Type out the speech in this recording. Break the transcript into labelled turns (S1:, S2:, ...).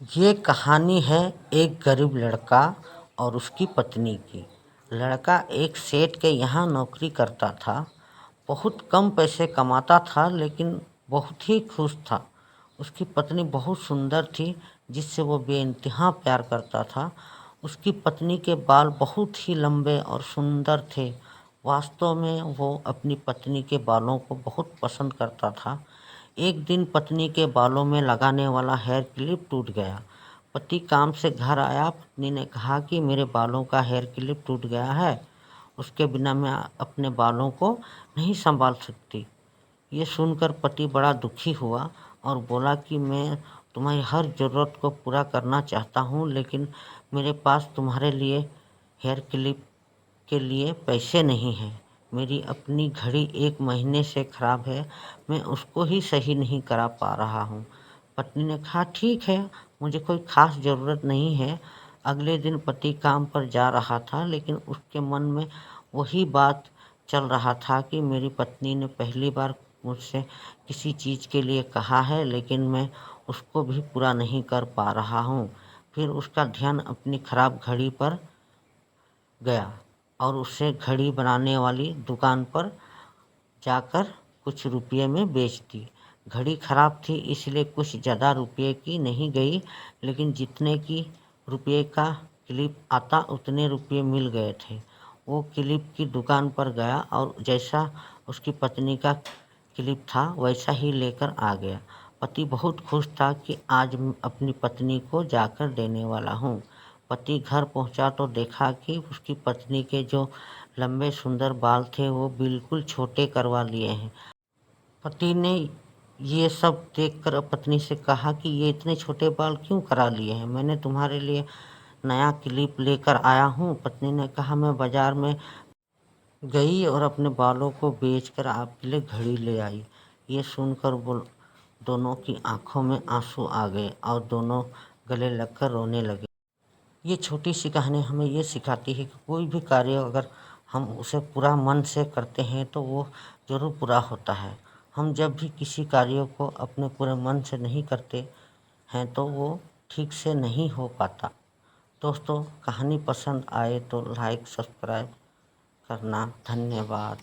S1: ये कहानी है एक गरीब लड़का और उसकी पत्नी की। लड़का एक सेठ के यहाँ नौकरी करता था। बहुत कम पैसे कमाता था लेकिन बहुत ही खुश था। उसकी पत्नी बहुत सुंदर थी जिससे वो बेइंतहा प्यार करता था। उसकी पत्नी के बाल बहुत ही लंबे और सुंदर थे। वास्तव में वो अपनी पत्नी के बालों को बहुत पसंद करता था। एक दिन पत्नी के बालों में लगाने वाला हेयर क्लिप टूट गया। पति काम से घर आया। पत्नी ने कहा कि मेरे बालों का हेयर क्लिप टूट गया है, उसके बिना मैं अपने बालों को नहीं संभाल सकती। ये सुनकर पति बड़ा दुखी हुआ और बोला कि मैं तुम्हारी हर ज़रूरत को पूरा करना चाहता हूँ, लेकिन मेरे पास तुम्हारे लिए हेयर क्लिप के लिए पैसे नहीं हैं। मेरी अपनी घड़ी 1 महीने से ख़राब है, मैं उसको ही सही नहीं करा पा रहा हूँ। पत्नी ने कहा ठीक है, मुझे कोई ख़ास ज़रूरत नहीं है। अगले दिन पति काम पर जा रहा था लेकिन उसके मन में वही बात चल रहा था कि मेरी पत्नी ने पहली बार मुझसे किसी चीज़ के लिए कहा है लेकिन मैं उसको भी पूरा नहीं कर पा रहा हूँ। फिर उसका ध्यान अपनी ख़राब घड़ी पर गया और उसे घड़ी बनाने वाली दुकान पर जाकर कुछ रुपये में बेच दी। घड़ी खराब थी इसलिए कुछ ज़्यादा रुपये की नहीं गई, लेकिन जितने की रुपये का क्लिप आता उतने रुपये मिल गए थे। वो क्लिप की दुकान पर गया और जैसा उसकी पत्नी का क्लिप था वैसा ही लेकर आ गया। पति बहुत खुश था कि आज अपनी पत्नी को जाकर देने वाला हूँ। पति घर पहुँचा तो देखा कि उसकी पत्नी के जो लंबे सुंदर बाल थे वो बिल्कुल छोटे करवा लिए हैं। पति ने ये सब देखकर पत्नी से कहा कि ये इतने छोटे बाल क्यों करा लिए हैं? मैंने तुम्हारे लिए नया क्लिप लेकर आया हूँ। पत्नी ने कहा मैं बाजार में गई और अपने बालों को बेचकर आपके लिए घड़ी ले आई। ये सुनकर वो दोनों की आंखों में आंसू आ गए और दोनों गले लगकर रोने लगे। ये छोटी सी कहानी हमें ये सिखाती है कि कोई भी कार्य अगर हम उसे पूरा मन से करते हैं तो वो ज़रूर पूरा होता है। हम जब भी किसी कार्य को अपने पूरे मन से नहीं करते हैं तो वो ठीक से नहीं हो पाता। दोस्तों, कहानी पसंद आए तो लाइक सब्सक्राइब करना। धन्यवाद।